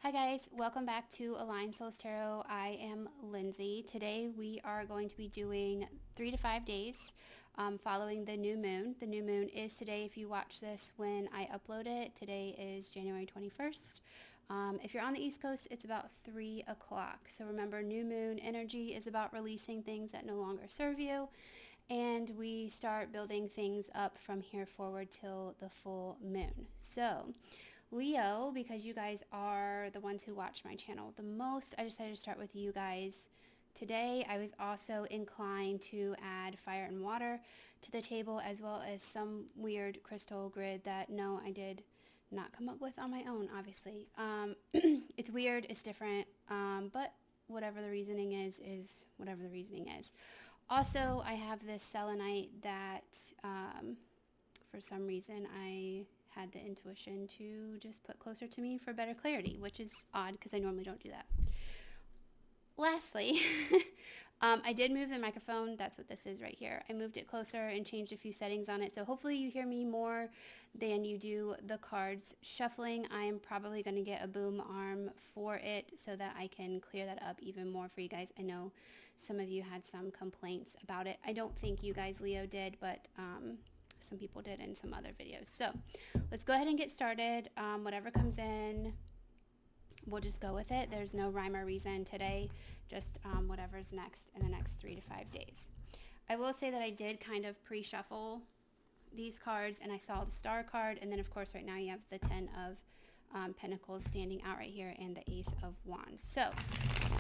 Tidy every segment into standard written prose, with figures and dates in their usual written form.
Hi guys, welcome back to Aligned Souls Tarot. I am Lindsay. Today we are going to be doing 3 to 5 days following the new moon. The new moon is today if you watch this when I upload it. Today is January 21st. If you're on the East Coast, it's about 3 o'clock. So remember, new moon energy is about releasing things that no longer serve you. And we start building things up from here forward till the full moon. So Leo, because you guys are the ones who watch my channel the most, I decided to start with you guys today. I was also inclined to add fire and water to the table, as well as some weird crystal grid that, no, I did not come up with on my own, obviously. It's weird, it's different, but whatever the reasoning is whatever the reasoning is. Also, I have this selenite that for some reason I had the intuition to just put closer to me for better clarity, which is odd because I normally don't do that. Lastly, I did move the microphone. That's what this is right here. I moved it closer and changed a few settings on it. So hopefully you hear me more than you do the cards shuffling. I am probably going to get a boom arm for it so that I can clear that up even more for you guys. I know some of you had some complaints about it. I don't think you guys, Leo, did, but some people did in some other videos. So let's go ahead and get started. Whatever comes in, we'll just go with it. There's no rhyme or reason today, just whatever's next in the next 3 to 5 days. I will say that I did kind of pre-shuffle these cards, and I saw the star card, and then of course right now you have the 10 of Pentacles standing out right here and the Ace of Wands. So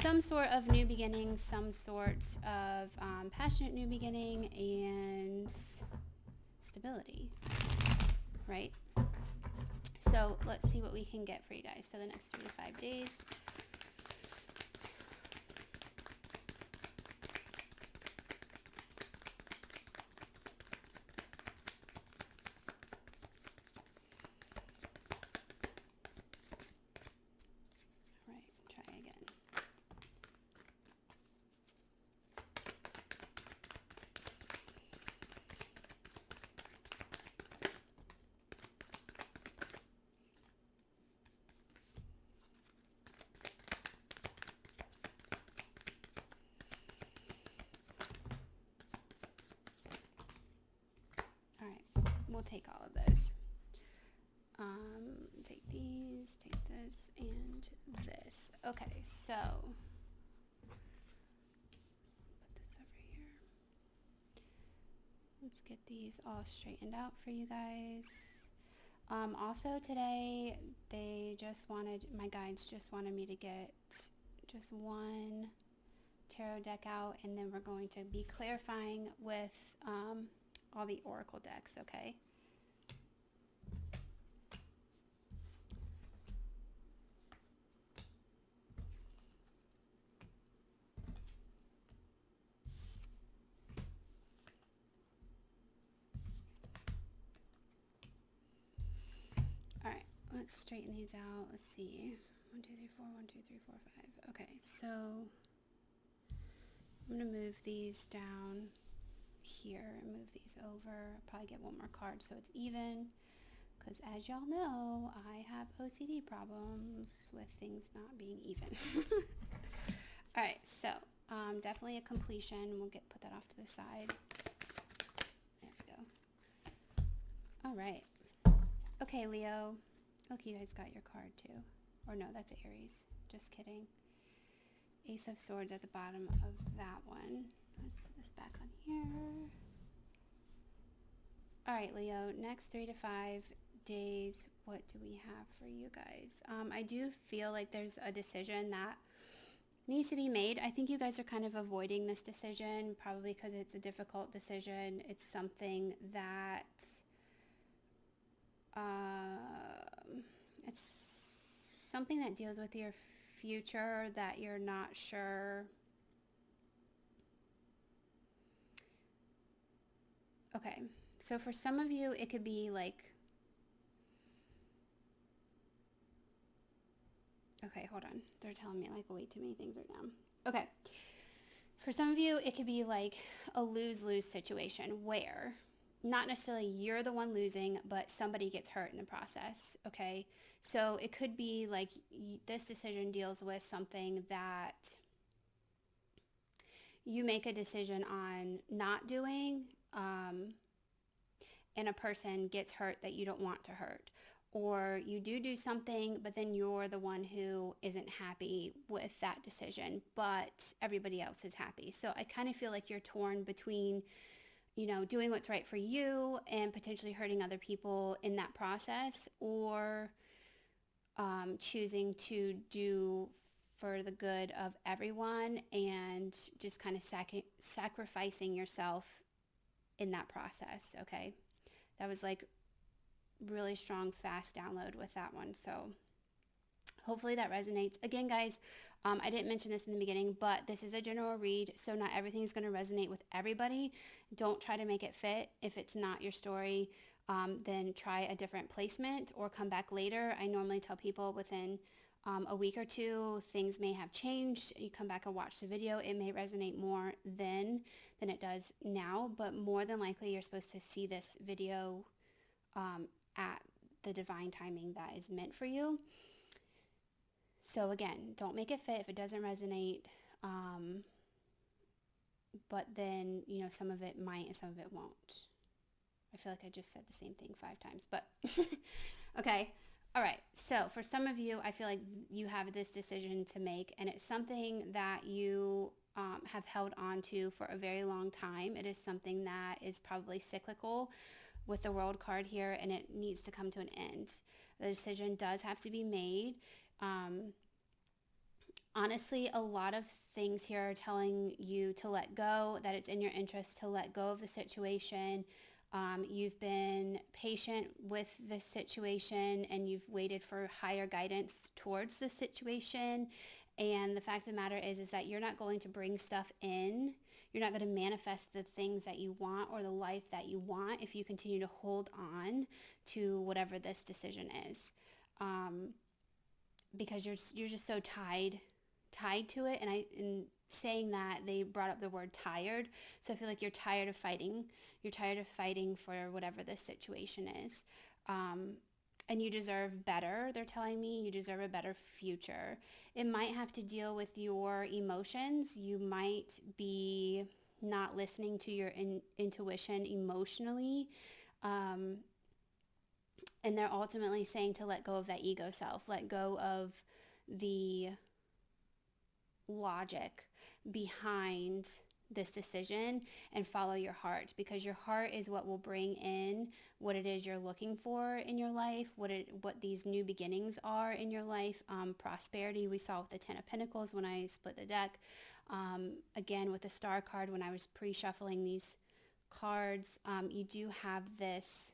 some sort of new beginning, some sort of passionate new beginning, and stability, right? So let's see what we can get for you guys for the next 3 to 5 days. All right, try again. All right, we'll take all of those. Take these, take this, and this. Okay, so put this over here. Let's get these all straightened out for you guys. Also today, my guides just wanted me to get just one tarot deck out, and then we're going to be clarifying with all the oracle decks, okay? All right, let's straighten these out. Let's see. 1, 2, 3, 4, 1, 2, 3, 4, 5. Okay, so I'm gonna move these down here and move these over. Probably get one more card so it's even, because as y'all know, I have OCD problems with things not being even. All right, so definitely a completion. We'll put that off to the side. There we go. All right. Okay, Leo. Okay, you guys got your card too. Or no, that's Aries. Just kidding. Ace of Swords at the bottom of that one. I'll just put this back on here. All right, Leo, next 3 to 5 days, what do we have for you guys? I do feel like there's a decision that needs to be made. I think you guys are kind of avoiding this decision, probably because it's a difficult decision. It's something that it's something that deals with your future that you're not sure. Okay, so for some of you, it could be like, okay, hold on. They're telling me like way too many things right now. Okay, for some of you, it could be like a lose-lose situation where not necessarily you're the one losing, but somebody gets hurt in the process, okay? So it could be like this decision deals with something that you make a decision on not doing, and a person gets hurt that you don't want to hurt. Or you do something, but then you're the one who isn't happy with that decision, but everybody else is happy. So I kind of feel like you're torn between, doing what's right for you and potentially hurting other people in that process, or choosing to do for the good of everyone and just kind of sacrificing yourself in that process, okay? That was like really strong, fast download with that one. So hopefully that resonates. Again, guys, I didn't mention this in the beginning, but this is a general read, so not everything's going to resonate with everybody. Don't try to make it fit. If it's not your story, then try a different placement or come back later. I normally tell people within a week or two, things may have changed. You come back and watch the video. It may resonate more then than it does now, but more than likely you're supposed to see this video at the divine timing that is meant for you. So again, don't make it fit if it doesn't resonate. But then, some of it might and some of it won't. I feel like I just said the same thing 5 times, but okay. All right. So for some of you, I feel like you have this decision to make, and it's something that you have held on to for a very long time. It is something that is probably cyclical with the World card here, and it needs to come to an end. The decision does have to be made. Honestly, a lot of things here are telling you to let go, that it's in your interest to let go of the situation. You've been patient with this situation and you've waited for higher guidance towards the situation. And the fact of the matter is that you're not going to bring stuff in. You're not going to manifest the things that you want or the life that you want if you continue to hold on to whatever this decision is. Because you're just so tied to it. And in saying that, they brought up the word tired. So I feel like you're tired of fighting. You're tired of fighting for whatever this situation is. And you deserve better, they're telling me. You deserve a better future. It might have to deal with your emotions. You might be not listening to your intuition emotionally. And they're ultimately saying to let go of that ego self, let go of the logic behind this decision and follow your heart, because your heart is what will bring in what it is you're looking for in your life, what these new beginnings are in your life. Prosperity, we saw with the 10 of Pentacles when I split the deck. Again, with the Star card, when I was pre-shuffling these cards, you do have this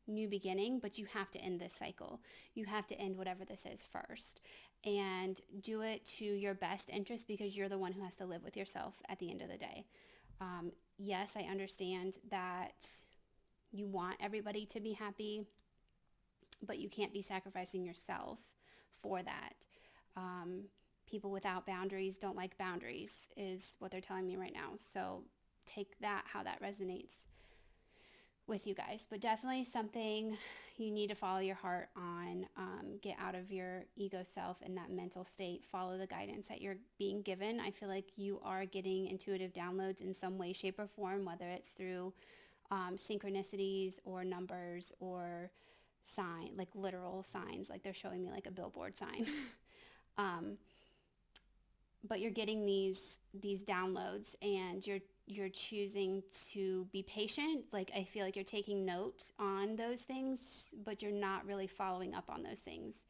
new beginning, but you have to end this cycle. You have to end whatever this is first, and do it to your best interest, because you're the one who has to live with yourself at the end of the day. Yes, I understand that you want everybody to be happy, but you can't be sacrificing yourself for that. People without boundaries don't like boundaries, is what they're telling me right now. So take that, how that resonates with you guys. But definitely something you need to follow your heart on. Get out of your ego self and that mental state. Follow the guidance that you're being given. I feel like you are getting intuitive downloads in some way, shape, or form, whether it's through synchronicities or numbers or like literal signs, like they're showing me like a billboard sign. But you're getting these downloads, and you're choosing to be patient. Like, I feel like you're taking note on those things, but you're not really following up on those things.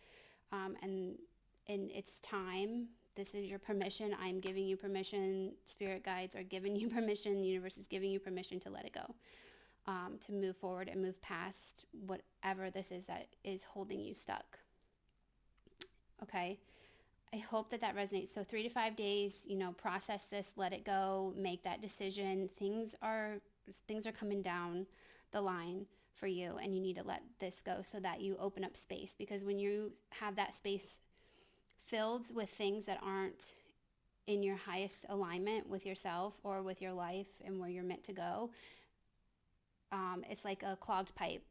And it's time. This is your permission. I'm giving you permission. Spirit guides are giving you permission. The universe is giving you permission to let it go, to move forward and move past whatever this is that is holding you stuck. Okay. I hope that resonates. So 3 to 5 days, process this, let it go, make that decision. Things are coming down the line for you, and you need to let this go so that you open up space. Because when you have that space filled with things that aren't in your highest alignment with yourself or with your life and where you're meant to go, It's like a clogged pipe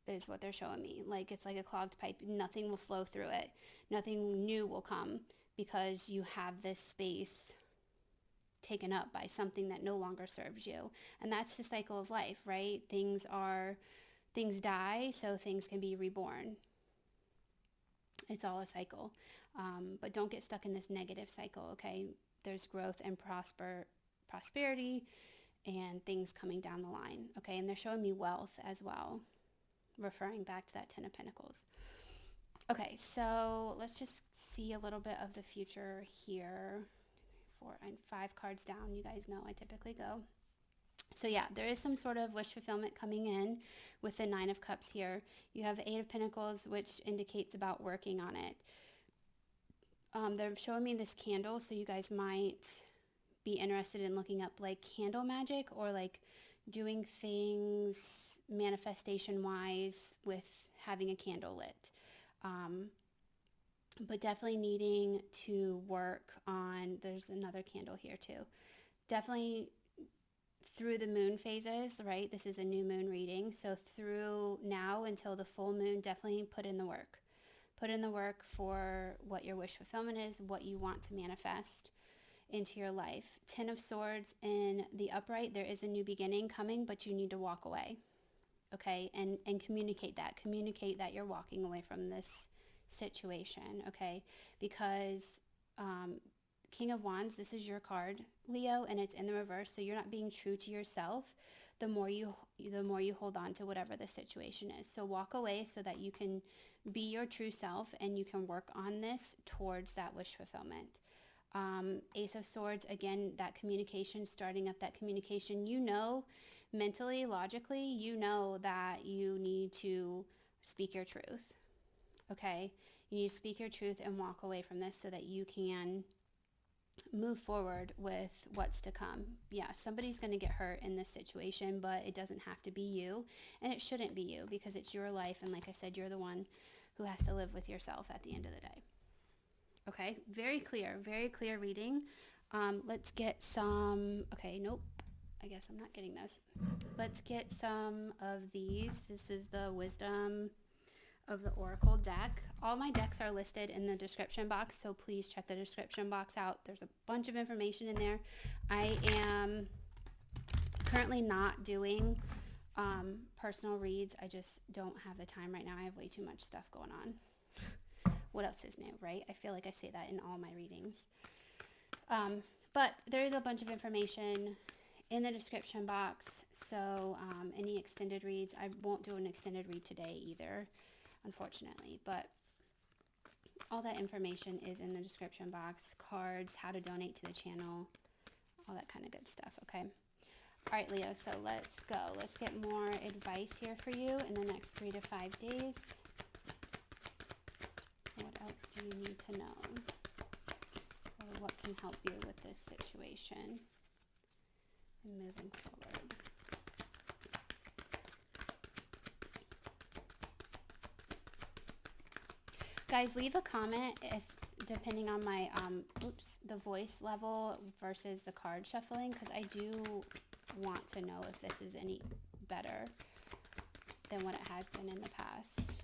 is what they're showing me. Like it's like a clogged pipe. Nothing will flow through it. Nothing new will come because you have this space taken up by something that no longer serves you. And that's the cycle of life, right? Things die so things can be reborn. It's all a cycle. But don't get stuck in this negative cycle, okay? There's growth and prosperity and things coming down the line, okay? And they're showing me wealth as well, referring back to that Ten of Pentacles. Okay, so let's just see a little bit of the future here. 4 and 5 cards down. You guys know I typically go. So yeah, there is some sort of wish fulfillment coming in with the 9 of Cups here. You have 8 of Pentacles, which indicates about working on it. They're showing me this candle, so you guys might be interested in looking up like candle magic or like doing things manifestation-wise with having a candle lit. But definitely needing to work on, there's another candle here too. Definitely through the moon phases, right? This is a new moon reading. So through now until the full moon, definitely put in the work. Put in the work for what your wish fulfillment is, what you want to manifest into your life. 10 of Swords in the upright, there is a new beginning coming, but you need to walk away. Okay, and communicate that. Communicate that you're walking away from this situation, okay? Because King of Wands, this is your card, Leo, and it's in the reverse, so you're not being true to yourself the more you hold on to whatever the situation is. So walk away so that you can be your true self and you can work on this towards that wish fulfillment. Ace of Swords, again, that communication, starting up that communication. You know, mentally, logically, you know that you need to speak your truth, okay? You need to speak your truth and walk away from this so that you can move forward with what's to come. Yeah, somebody's going to get hurt in this situation, but it doesn't have to be you, and it shouldn't be you because it's your life, and like I said, you're the one who has to live with yourself at the end of the day. Okay, very clear reading. Let's get some, okay, nope, I guess I'm not getting those. Let's get some of these. This is the Wisdom of the Oracle deck. All my decks are listed in the description box, so please check the description box out. There's a bunch of information in there. I am currently not doing personal reads. I just don't have the time right now. I have way too much stuff going on. What else is new, right? I feel like I say that in all my readings. But there is a bunch of information in the description box. So any extended reads, I won't do an extended read today either, unfortunately. But all that information is in the description box. Cards, how to donate to the channel, all that kind of good stuff, okay? All right, Leo, so let's go. Let's get more advice here for you in the next 3 to 5 days. What else do you need to know? Or what can help you with this situation and moving forward? Guys, leave a comment if, depending on my, the voice level versus the card shuffling, because I do want to know if this is any better than what it has been in the past.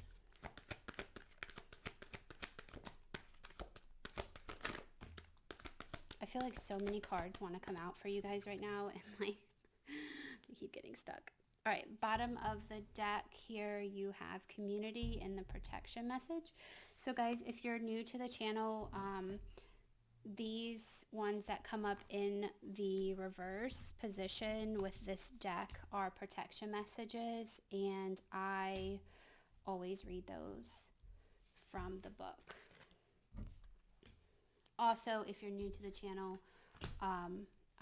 I feel like so many cards want to come out for you guys right now, and like, they keep getting stuck. All right, bottom of the deck here, you have community and the protection message. So guys, if you're new to the channel, these ones that come up in the reverse position with this deck are protection messages, and I always read those from the book. Also, if you're new to the channel,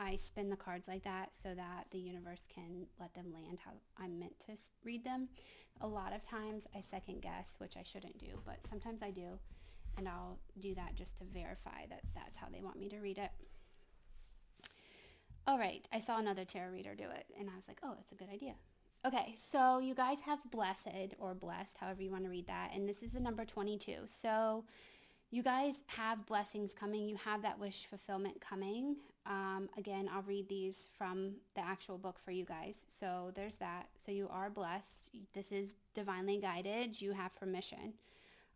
I spin the cards like that so that the universe can let them land how I'm meant to read them. A lot of times I second guess, which I shouldn't do, but sometimes I do, and I'll do that just to verify that that's how they want me to read it. All right, I saw another tarot reader do it, and I was like, oh, that's a good idea. Okay, so you guys have blessed or blessed, however you want to read that, and this is the number 22. So You guys have blessings coming. You have that wish fulfillment coming. Again, I'll read these from the actual book for you guys. So there's that. So you are blessed. This is divinely guided. You have permission.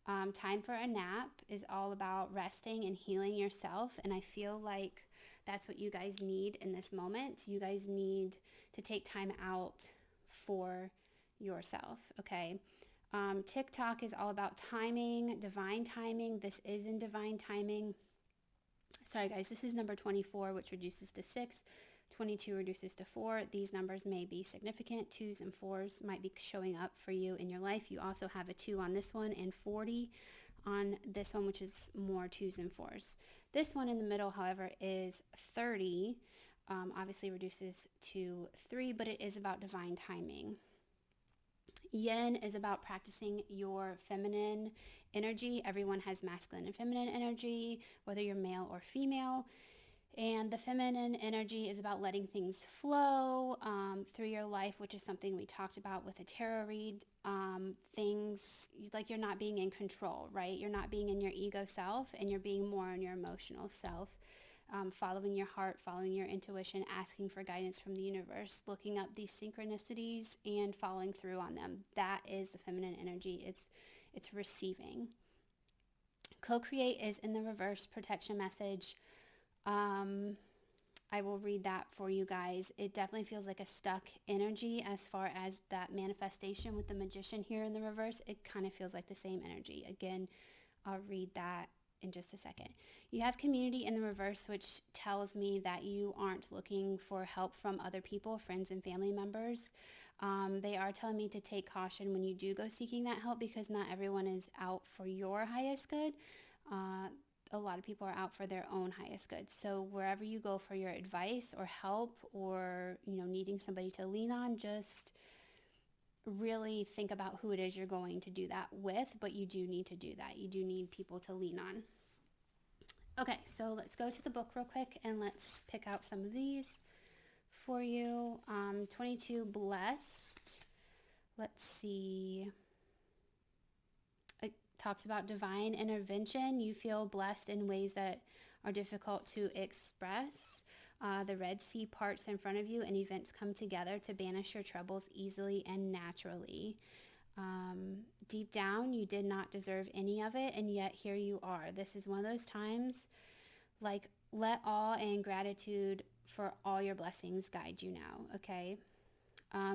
Time for a nap is all about resting and healing yourself. And I feel like that's what you guys need in this moment. You guys need to take time out for yourself, okay? TikTok is all about timing, divine timing. This is in divine timing. Sorry guys, this is number 24, which reduces to 6. 22 reduces to 4. These numbers may be significant. 2s and 4s might be showing up for you in your life. You also have a 2 on this one and 40 on this one, which is more 2s and 4s. This one in the middle, however, is 30. Obviously reduces to 3, but it is about divine timing. Yin is about practicing your feminine energy. Everyone has masculine and feminine energy, whether you're male or female. And the feminine energy is about letting things flow through your life, which is something we talked about with a tarot read. Things like you're not being in control, right? You're not being in your ego self, and you're being more in your emotional self. Following your heart, following your intuition, asking for guidance from the universe, looking up these synchronicities and following through on them. That is the feminine energy. It's receiving. Co-create is in the reverse, protection message. I will read that for you guys. It definitely feels like a stuck energy as far as that manifestation with the magician here in the reverse. It kind of feels like the same energy. Again, I'll read that in just a second. You have community in the reverse, which tells me that you aren't looking for help from other people, friends and family members. They are telling me to take caution when you do go seeking that help, because not everyone is out for your highest good. A lot of people are out for their own highest good. So wherever you go for your advice or help, or needing somebody to lean on, just really think about who it is you're going to do that with. But you do need to do that. You do need people to lean on. Okay, so let's go to the book real quick and let's pick out some of these for you. 22, blessed. Let's see. It talks about divine intervention. You feel blessed in ways that are difficult to express. The Red Sea parts in front of you, and events come together to banish your troubles easily and naturally. Deep down, you did not deserve any of it, and yet here you are. This is one of those times, like, let awe and gratitude for all your blessings guide you now, okay?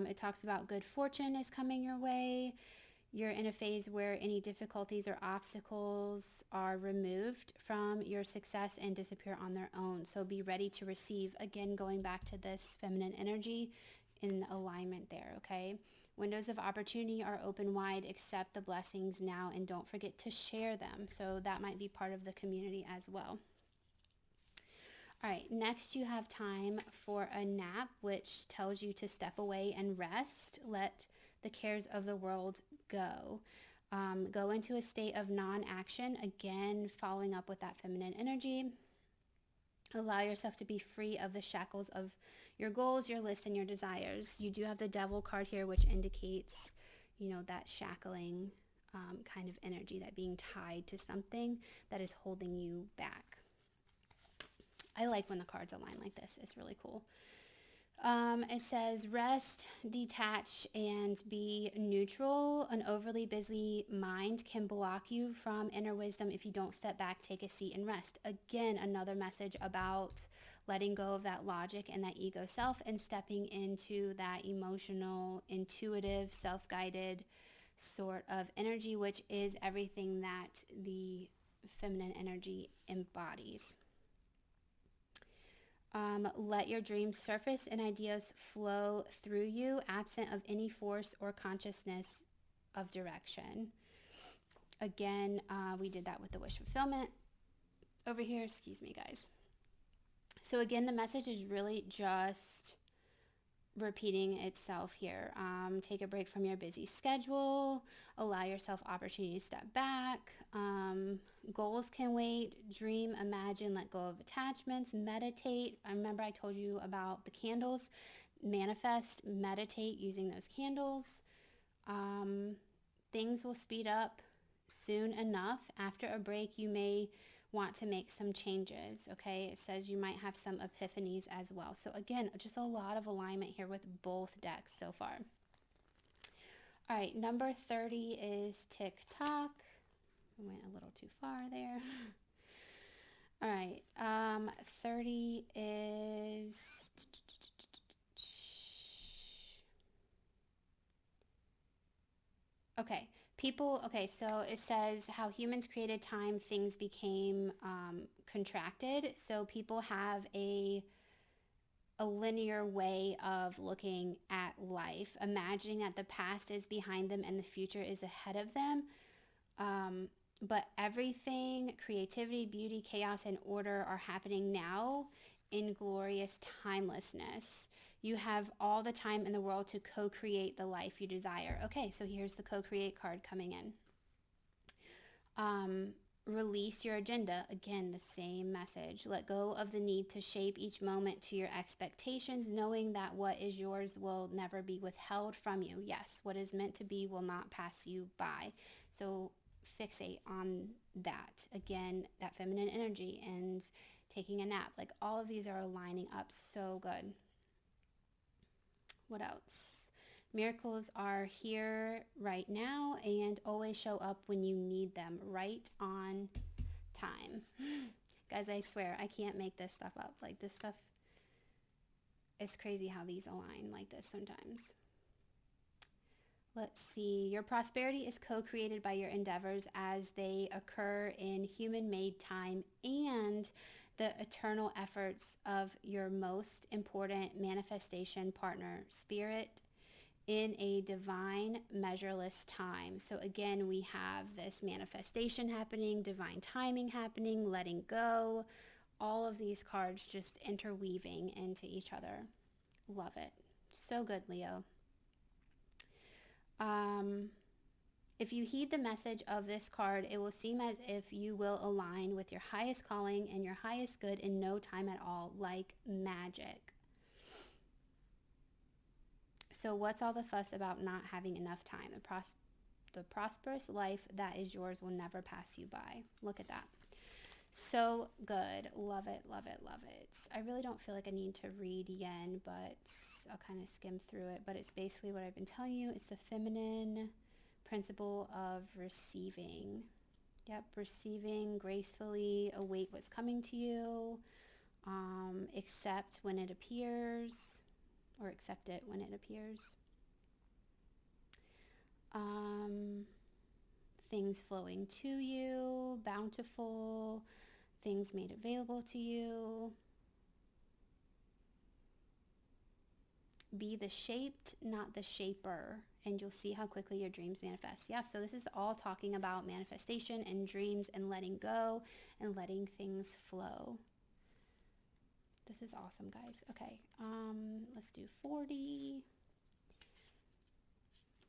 It talks about good fortune is coming your way. You're in a phase where any difficulties or obstacles are removed from your success and disappear on their own. So be ready to receive. Again, going back to this feminine energy in alignment there, okay? Windows of opportunity are open wide. Accept the blessings now and don't forget to share them. So that might be part of the community as well. All right, next you have time for a nap, which tells you to step away and rest. Let the cares of the world go. Go into a state of non-action. Again, following up with that feminine energy. Allow yourself to be free of the shackles of your goals, your lists, and your desires. You do have the Devil card here, which indicates, that shackling kind of energy, that being tied to something that is holding you back. I like when the cards align like this. It's really cool. It says rest, detach, and be neutral. An overly busy mind can block you from inner wisdom if you don't step back, take a seat, and rest. Again, another message about letting go of that logic and that ego self and stepping into that emotional, intuitive, self-guided sort of energy, which is everything that the feminine energy embodies. Let your dreams surface and ideas flow through you, absent of any force or consciousness of direction. Again, we did that with the wish fulfillment over here. Excuse me, guys. So again, the message is really just repeating itself here. Take a break from your busy schedule. Allow yourself opportunity to step back. Goals can wait. Dream, imagine, let go of attachments. Meditate. I remember I told you about the candles. Manifest, meditate using those candles. Things will speed up. soon enough. After a break, you may want to make some changes, okay? It says you might have some epiphanies as well. So again, just a lot of alignment here with both decks so far. All right, number 30 is TikTok. I went a little too far there. All right, 30 is... Okay, so it says how humans created time, things became contracted. So people have a linear way of looking at life, imagining that the past is behind them and the future is ahead of them. But everything, creativity, beauty, chaos, and order are happening now in glorious timelessness. You have all the time in the world to co-create the life you desire. Okay, so here's the co-create card coming in. Release your agenda. Again, the same message. Let go of the need to shape each moment to your expectations, knowing that what is yours will never be withheld from you. Yes, what is meant to be will not pass you by. So fixate on that. Again, that feminine energy and taking a nap. Like all of these are lining up so good. What else? Miracles are here right now and always show up when you need them, right on time. Guys, I swear, I can't make this stuff up. Like this stuff, it's crazy how these align like this sometimes. Let's see. Your prosperity is co-created by your endeavors as they occur in human-made time and the eternal efforts of your most important manifestation partner, spirit, in a divine, measureless time. So again, we have this manifestation happening, divine timing happening, letting go, all of these cards just interweaving into each other. Love it. So good, Leo. If you heed the message of this card, it will seem as if you will align with your highest calling and your highest good in no time at all, like magic. So what's all the fuss about not having enough time? The prosperous life that is yours will never pass you by. Look at that. So good. Love it, love it, love it. I really don't feel like I need to read yen, but I'll kind of skim through it. But it's basically what I've been telling you. It's the feminine principle of receiving. Yep, receiving gracefully, await what's coming to you, accept when it appears, or accept it when it appears. Things flowing to you, bountiful, things made available to you. Be the shaped, not the shaper, and you'll see how quickly your dreams manifest. Yeah, so this is all talking about manifestation and dreams and letting go and letting things flow. This is awesome, guys. Okay, let's do 40.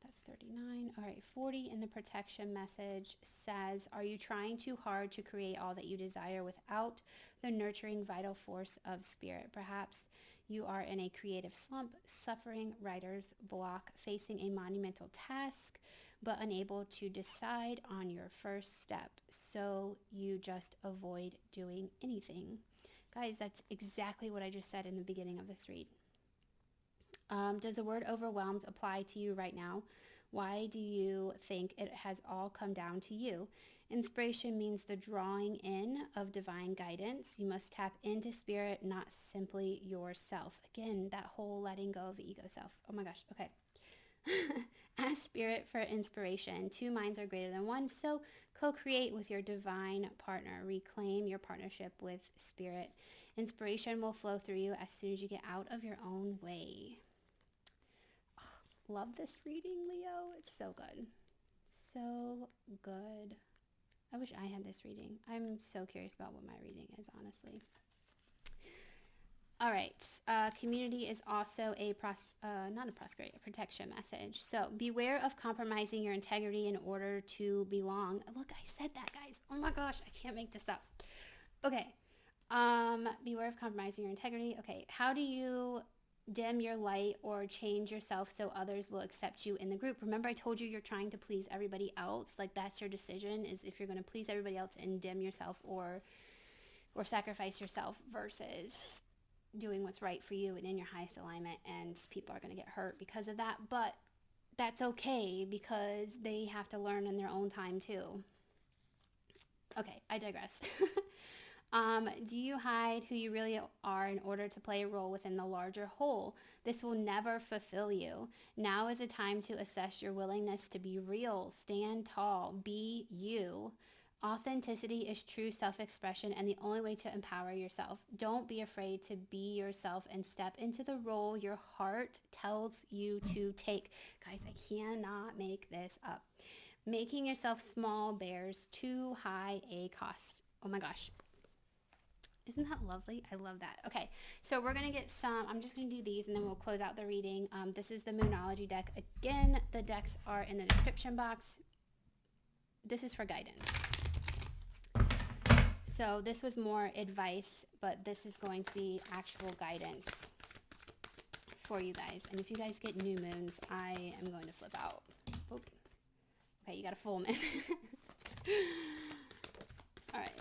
That's 39. All right, 40 in the protection message says, are you trying too hard to create all that you desire without the nurturing vital force of spirit? Perhaps you are in a creative slump, suffering writer's block, facing a monumental task, but unable to decide on your first step. So you just avoid doing anything. Guys, that's exactly what I just said in the beginning of this read. Does the word overwhelmed apply to you right now? Why do you think it has all come down to you? Inspiration means the drawing in of divine guidance. You must tap into spirit, not simply yourself. Again, that whole letting go of ego self. Oh my gosh, okay. Ask spirit for inspiration. Two minds are greater than one, so co-create with your divine partner. Reclaim your partnership with spirit. Inspiration will flow through you as soon as you get out of your own way. Love this reading, Leo. It's so good. So good. I wish I had this reading. I'm so curious about what my reading is, honestly. All right. Community is also a protection message. So beware of compromising your integrity in order to belong. Look, I said that, guys. Oh my gosh, I can't make this up. Okay. Beware of compromising your integrity. Okay. How do you dim your light or change yourself so others will accept you in the group. Remember, I told you you're trying to please everybody else. Like, that's your decision, is if you're going to please everybody else and dim yourself or sacrifice yourself versus doing what's right for you and in your highest alignment, and people are going to get hurt because of that. But that's okay, because they have to learn in their own time too. Okay, I digress. Do you hide who you really are in order to play a role within the larger whole? This will never fulfill you. Now is a time to assess your willingness to be real. Stand tall. Be you. Authenticity is true self-expression and the only way to empower yourself. Don't be afraid to be yourself and step into the role your heart tells you to take. Guys, I cannot make this up. Making yourself small bears too high a cost. Oh my gosh. Isn't that lovely? I love that. Okay, so we're going to get some, I'm just going to do these and then we'll close out the reading. This is the Moonology deck. Again, the decks are in the description box. This is for guidance. So this was more advice, but this is going to be actual guidance for you guys. And if you guys get new moons, I am going to flip out. Oh. Okay, you got a full moon. All right.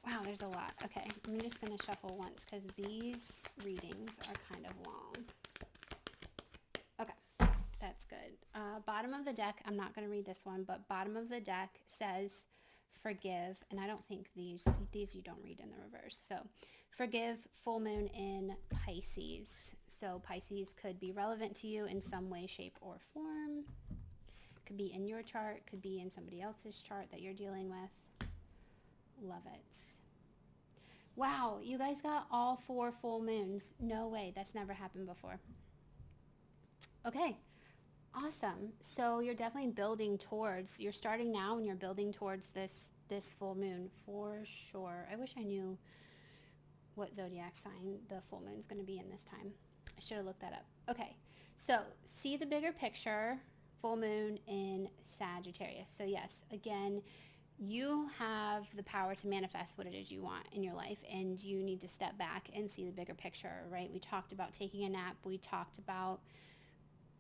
Wow, there's a lot. Okay, I'm just going to shuffle once because these readings are kind of long. Okay, that's good. Bottom of the deck, I'm not going to read this one, but bottom of the deck says forgive, and I don't think these you don't read in the reverse. So forgive, full moon in Pisces. So Pisces could be relevant to you in some way, shape, or form. Could be in your chart, could be in somebody else's chart that you're dealing with. Love it. Wow, you guys got all 4 full moons. No way, that's never happened before. Okay, awesome. So you're definitely building towards, you're starting now and you're building towards this full moon for sure. I wish I knew what zodiac sign the full moon is going to be in this time. I should have looked that up. Okay, so see the bigger picture. Full moon in Sagittarius. So yes, again, you have the power to manifest what it is you want in your life, and you need to step back and see the bigger picture, right? We talked about taking a nap. We talked about,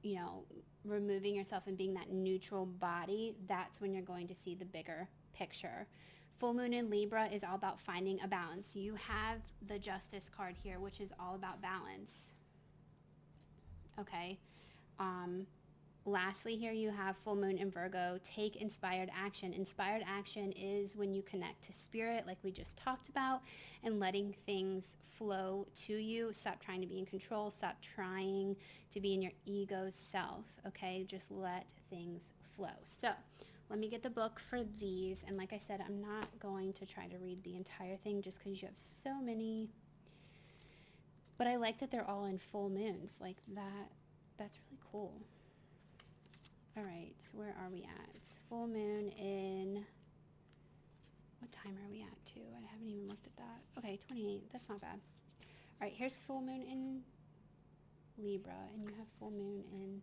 you know, removing yourself and being that neutral body. That's when you're going to see the bigger picture. Full moon in Libra is all about finding a balance. You have the Justice card here, which is all about balance. Okay. Lastly, here you have full moon in Virgo. Take inspired action. Inspired action is when you connect to spirit, like we just talked about, and letting things flow to you. Stop trying to be in control. Stop trying to be in your ego self, okay? Just let things flow. So let me get the book for these. And like I said, I'm not going to try to read the entire thing just because you have so many. But I like that they're all in full moons. Like that. That's really cool. All right, where are we at? Full moon in, what time are we at too? I haven't even looked at that. Okay, 28, that's not bad. All right, here's full moon in Libra, and you have full moon in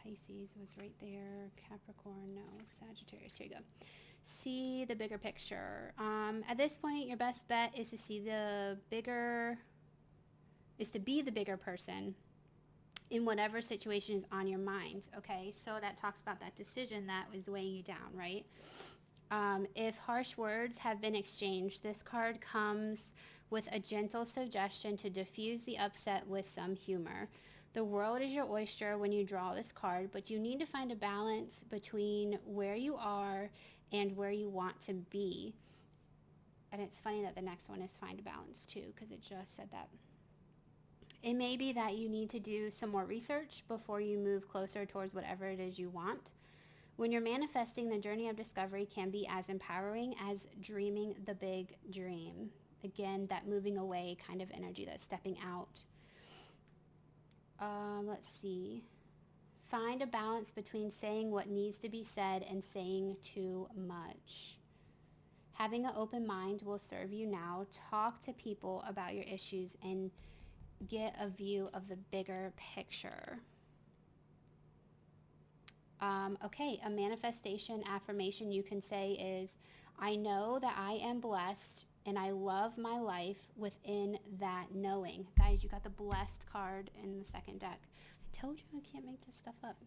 Pisces. It was right there. Capricorn, no. Sagittarius, here you go. See the bigger picture. At this point, your best bet is to see the bigger, is to be the bigger person in whatever situation is on your mind, okay? So that talks about that decision that was weighing you down, right? If harsh words have been exchanged, this card comes with a gentle suggestion to diffuse the upset with some humor. The world is your oyster when you draw this card, but you need to find a balance between where you are and where you want to be. And it's funny that the next one is find a balance too, because it just said that. It may be that you need to do some more research before you move closer towards whatever it is you want. When you're manifesting, the journey of discovery can be as empowering as dreaming the big dream. Again, that moving away kind of energy, that stepping out. Let's see. Find a balance between saying what needs to be said and saying too much. Having an open mind will serve you now. Talk to people about your issues and get a view of the bigger picture. Okay, a manifestation affirmation you can say is, I know that I am blessed and I love my life within that knowing. Guys, you got the blessed card in the second deck. I told you I can't make this stuff up.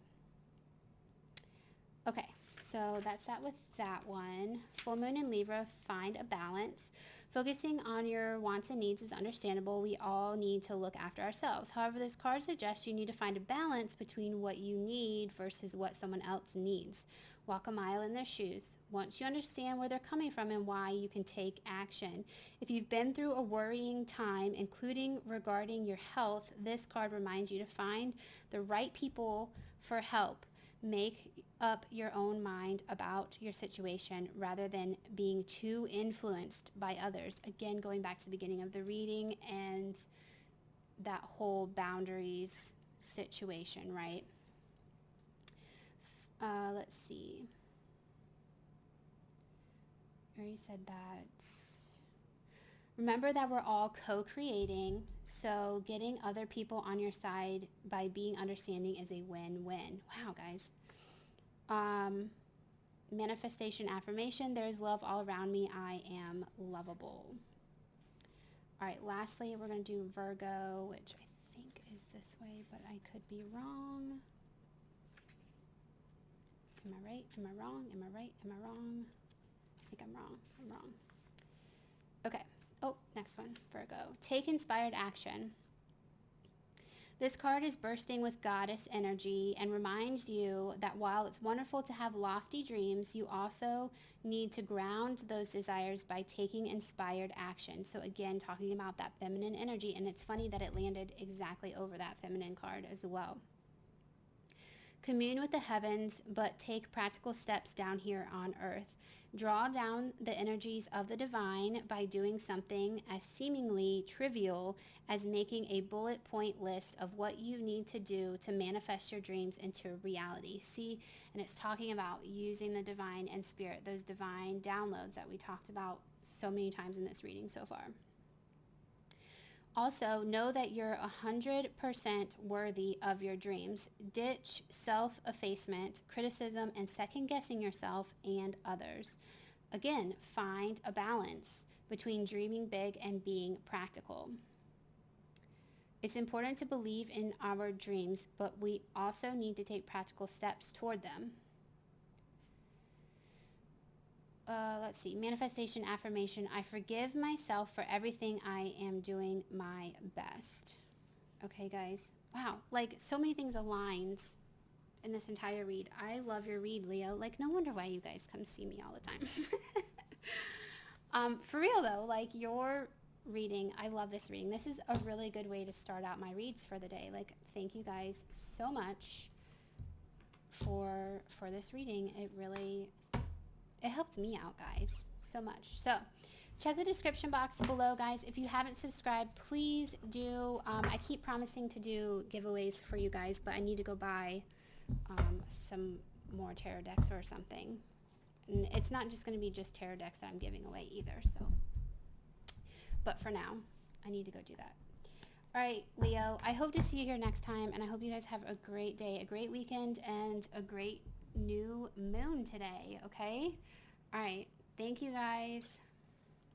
Okay, so that's that with that one. Full moon in Libra, find a balance. Focusing on your wants and needs is understandable. We all need to look after ourselves. However, this card suggests you need to find a balance between what you need versus what someone else needs. Walk a mile in their shoes. Once you understand where they're coming from and why, you can take action. If you've been through a worrying time, including regarding your health, this card reminds you to find the right people for help. Make up your own mind about your situation rather than being too influenced by others. Again, going back to the beginning of the reading and that whole boundaries situation, right? Let's see. I already said that. Remember that we're all co-creating, so getting other people on your side by being understanding is a win-win. Wow, guys. Manifestation affirmation, there's love all around me. I am lovable. All right, lastly, we're going to do Virgo, which I think is this way, but I could be wrong. Am I right? Am I wrong? Am I right? Am I wrong? I think I'm wrong. I'm wrong. Okay. Oh, next one, Virgo. Take inspired action. This card is bursting with goddess energy and reminds you that while it's wonderful to have lofty dreams, you also need to ground those desires by taking inspired action. So again, talking about that feminine energy, and it's funny that it landed exactly over that feminine card as well. Commune with the heavens, but take practical steps down here on earth. Draw down the energies of the divine by doing something as seemingly trivial as making a bullet point list of what you need to do to manifest your dreams into reality. See, and it's talking about using the divine and spirit, those divine downloads that we talked about so many times in this reading so far. Also, know that you're 100% worthy of your dreams. Ditch self-effacement, criticism, and second-guessing yourself and others. Again, find a balance between dreaming big and being practical. It's important to believe in our dreams, but we also need to take practical steps toward them. Let's see, manifestation affirmation. I forgive myself for everything. I am doing my best. Okay, guys. Wow, like so many things aligned in this entire read. I love your read, Leo. Like, no wonder why you guys come see me all the time. For real though, like your reading, I love this reading. This is a really good way to start out my reads for the day. Like, thank you guys so much for this reading. It helped me out, guys, so much. So check the description box below, guys. If you haven't subscribed, please do. I keep promising to do giveaways for you guys, but I need to go buy some more tarot decks or something. And it's not just going to be just tarot decks that I'm giving away either. So, but for now, I need to go do that. All right, Leo, I hope to see you here next time, and I hope you guys have a great day, a great weekend, and a great new moon today, okay? All right, thank you guys.